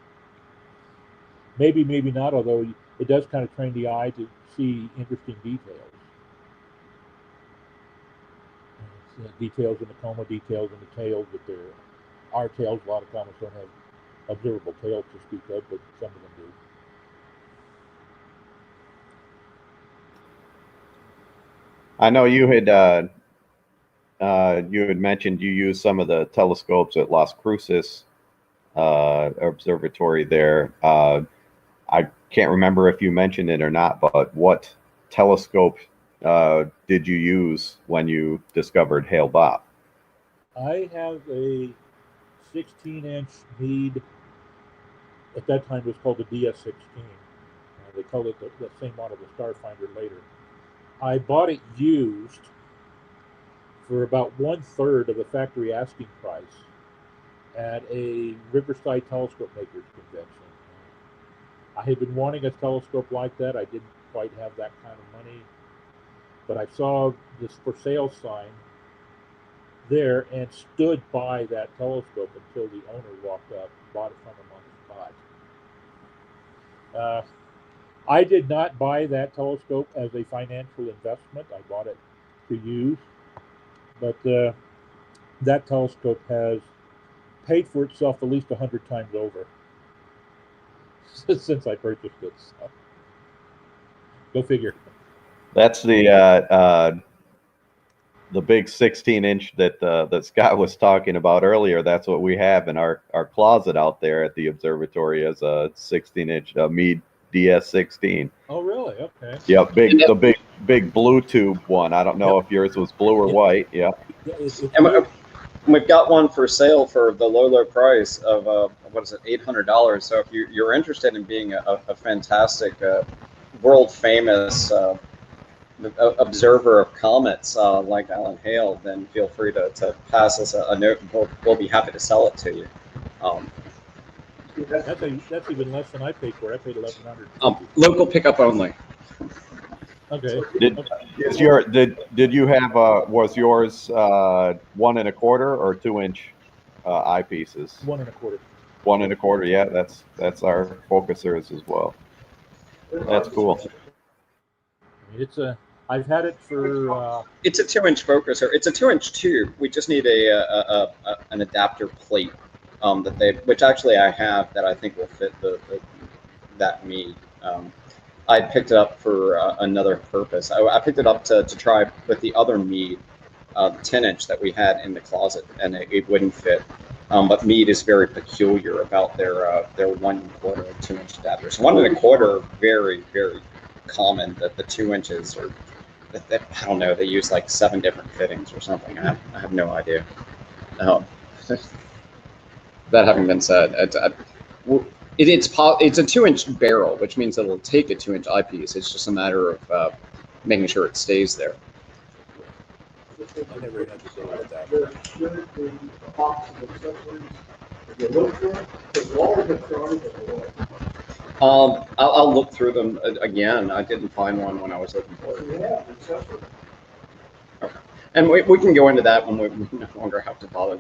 maybe not, although it does kind of train the eye to see interesting details. details in the coma, details in the tails, but there are tails. A lot of comets don't have observable tails to speak of, but some of them do. I know you had mentioned you used some of the telescopes at Las Cruces Observatory there. I can't remember if you mentioned it or not, but what telescope did you use when you discovered Hale-Bopp? I have a 16-inch Meade. At that time, it was called the DS-16. They called it the same model, the Starfinder, later. I bought it used for about 1/3 of the factory asking price at a Riverside Telescope Makers convention. I had been wanting a telescope like that. I didn't quite have that kind of money, but I saw this for sale sign there and stood by that telescope until the owner walked up and bought it from him on the spot. I did not buy that telescope as a financial investment. I bought it to use, but that telescope has paid for itself at least 100 times over since I purchased it. So. Go figure. That's the big 16-inch that Scott was talking about earlier. That's what we have in our closet out there at the observatory as a 16-inch Meade DS-16. Oh, really? Okay. Yeah, the big blue tube one. I don't know if yours was blue or white. Yeah. And we've got one for sale for the low price of what is it, $800. So if you're interested in being a fantastic, world famous observer of comets like Alan Hale, then feel free to pass us a note, and we'll be happy to sell it to you. That's even less than I paid for. I paid $1,100. Local pickup only. Okay. Did you have was yours 1 1/4 or 2-inch eyepieces? 1 1/4. 1 1/4. Yeah, that's our focusers as well. That's cool. It's I've had it for. It's a 2-inch focuser. It's a 2-inch tube. We just need an adapter plate which actually I have that I think will fit that Meade. I picked it up for another purpose. I picked it up to try with the other Meade, the 10-inch that we had in the closet, and it wouldn't fit. But Meade is very peculiar about their 1 1/4 and 2-inch adapters. 1 1/4 very, very common. The 2 inches are, I don't know, they use like 7 different fittings or something. I have no idea. That having been said, it's a 2-inch barrel, which means it'll take a 2-inch eyepiece. It's just a matter of making sure it stays there. I never had to deal with that. I'll look through them again. I didn't find one when I was looking for it. Okay. And we can go into that when we no longer have to bother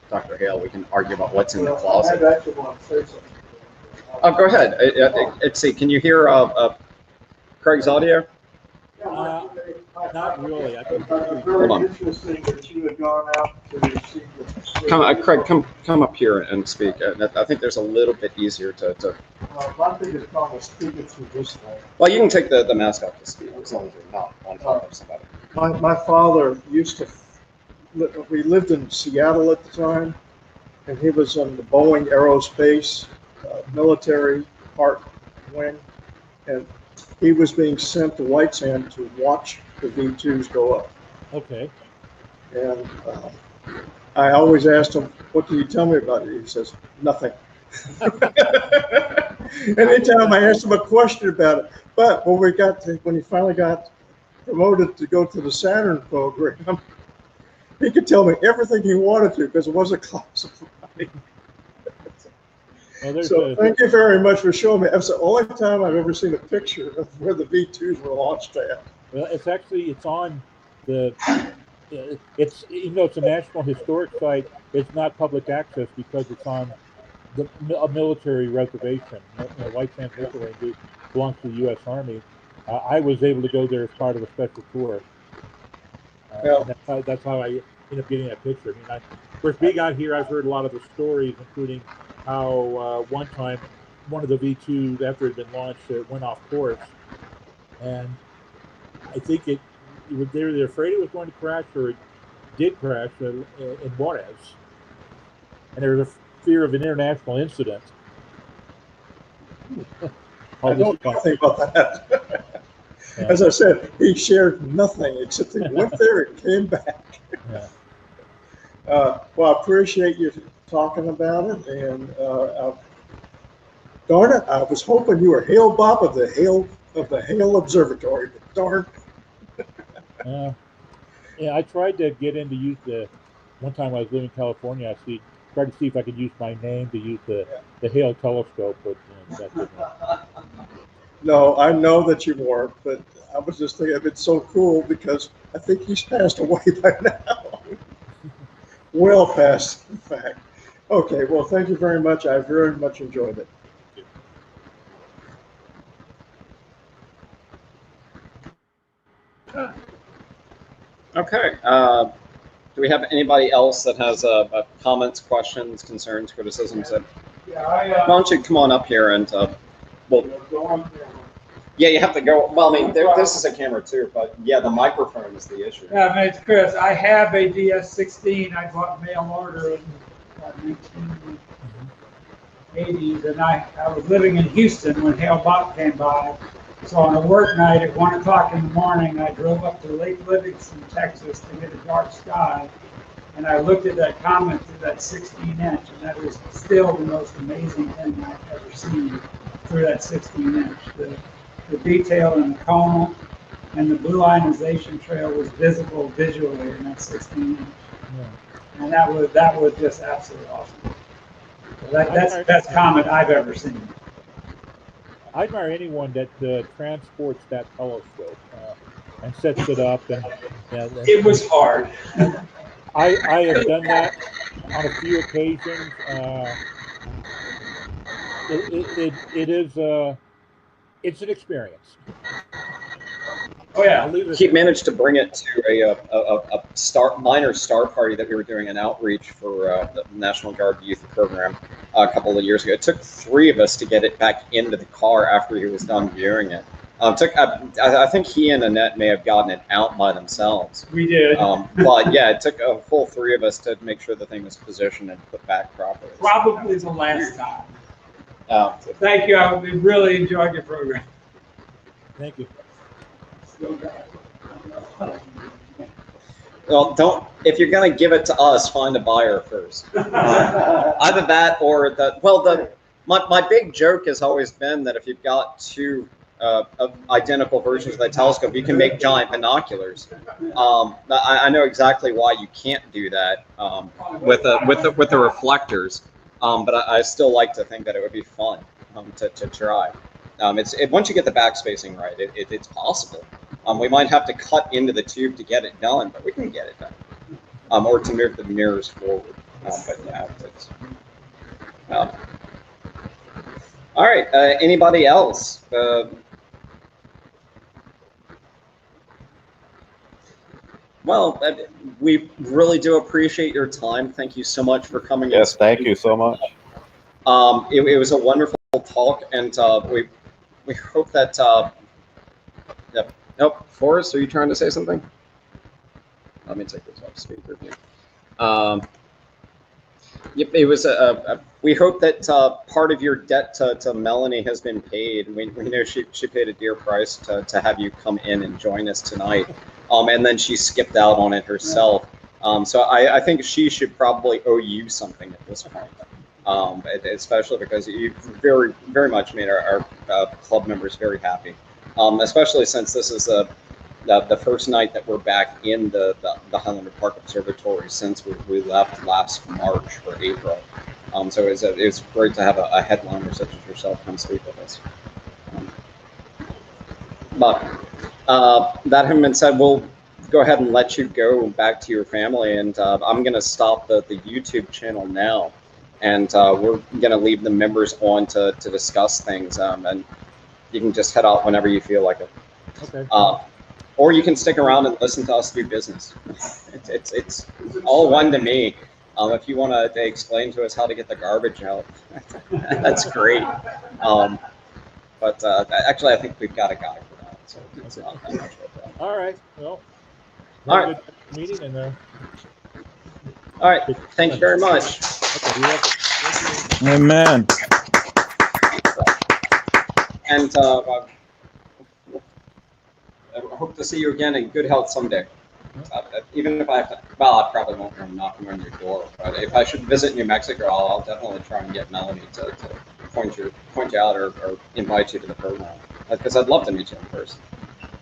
Dr. Hale. We can argue about what's in the closet. I actually want to say something. Oh, go ahead. Let's see. Can you hear Craig's audio? Not really. I can Very interesting that you had gone out to the secret. Craig, come up here and speak. I think there's a little bit easier to. I think it's probably speaking through this thing. Well, you can take the mask off to speak as long as you're not on top of somebody. My father used to. We lived in Seattle at the time, and he was on the Boeing Aerospace military part wing, and he was being sent to White Sands to watch the V2s go up. Okay. And I always asked him, "What can you tell me about it?" He says, "Nothing." Anytime I asked him a question about it, but when he finally got promoted to go to the Saturn program, he could tell me everything he wanted to because it wasn't classified. Well, so thank you very much for showing me. That's the only time I've ever seen a picture of where the V2s were launched at. Well, it's on the. It's, even though it's a National Historic Site, it's not public access because it's on a military reservation. White Sands Missile Range belongs to the U.S. Army. I was able to go there as part of a special tour. That's how end up getting that picture. I mean, of course, being out here, I've heard a lot of the stories, including how one time one of the V2s, after it had been launched, it went off course, and I think they were afraid it was going to crash, or it did crash in Juarez, and there was a fear of an international incident. I don't know anything about that. Yeah. As I said, he shared nothing except he went there and came back. Yeah. Well, I appreciate you talking about it, and darn it, I was hoping you were Hailbopp of the Hale Observatory, but darn. Yeah, I tried to get in to use one time I was living in California, tried to see if I could use my name to use the Hale telescope, but that didn't work. No, I know that you weren't, but I was just thinking it's so cool because I think he's passed away by now. Well past, in fact. Okay, well, thank you very much. I very much enjoyed it. Okay. Do we have anybody else that has comments, questions, concerns, criticisms? Why don't you come on up here and yeah, you have to go. Well, I mean, this is a camera too, but yeah, the microphone is the issue. Yeah, it's Chris. I have a DS16. I bought mail order in 1980s, and I was living in Houston when Hailboppin came by. So on a work night at 1 o'clock in the morning, I drove up to Lake Livingston, Texas to get a dark sky. And I looked at that comet through that 16-inch, and that was still the most amazing thing I've ever seen through that 16-inch. The detail in the coma and the blue ionization trail was visible visually in that 16-inch. Yeah. And that was just absolutely awesome. So that's the best comet I've ever seen. I admire anyone that transports that telescope and sets it up. And it was hard. I have done that on a few occasions. It's an experience. Oh yeah. He managed to bring it to a minor star party that we were doing an outreach for the National Guard Youth Program a couple of years ago. It took 3 of us to get it back into the car after he was done viewing it. I think he and Annette may have gotten it out by themselves. We did. But yeah, it took a full 3 of us to make sure the thing was positioned and put back properly. Probably the last time. Thank you. I really enjoyed your program. Thank you. Well, if you're going to give it to us, find a buyer first. Either that or my big joke has always been that if you've got 2 identical versions of that telescope, you can make giant binoculars. I know exactly why you can't do that with the reflectors, but I still like to think that it would be fun to try. Once you get the backspacing right, it's possible. We might have to cut into the tube to get it done, but we can get it done. Or to move the mirrors forward. But yeah, all right. Anybody else? Well, we really do appreciate your time. Thank you so much for coming. Yes, thank you so much. It was a wonderful talk, and we hope that. Yep. Nope. Forrest, are you trying to say something? Let me take this off speaker here. Yep. It was we hope that part of your debt to Melanie has been paid. We know she paid a dear price to have you come in and join us tonight. And then she skipped out on it herself. So I think she should probably owe you something at this point, especially because you very, very much made our club members very happy, especially since this is the first night that we're back in the Highland Park Observatory since we left last March or April. So it's great to have a headliner such as yourself come speak with us. But that having been said, we'll go ahead and let you go back to your family, and I'm going to stop the YouTube channel now, and we're going to leave the members on to discuss things, and you can just head out whenever you feel like it. Okay. or you can stick around and listen to us do business. It's all one to me. If you want to explain to us how to get the garbage out, that's great. But actually, I think we've got a guy for that, so it's not that much of a problem. All right. Well, All right. good meeting, and All right. Thank you very much. okay, you're welcome. Thank you. Amen. And I hope to see you again in good health someday. Even if I have to, well, I probably won't come knocking on your door. But if I should visit New Mexico, I'll definitely try and get Melanie to point you out or invite you to the program, because I'd love to meet you in person.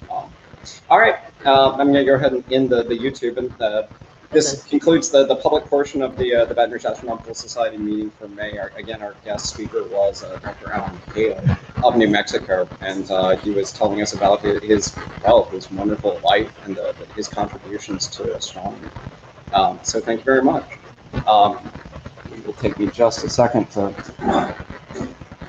All right, I'm going to go ahead and end the YouTube, and this concludes the public portion of the Baton Rouge Astronomical Society meeting for May. Again, our guest speaker was Dr. Alan Hale of New Mexico, and he was telling us about his wonderful life and his contributions to astronomy. So thank you very much. It will take me just a second to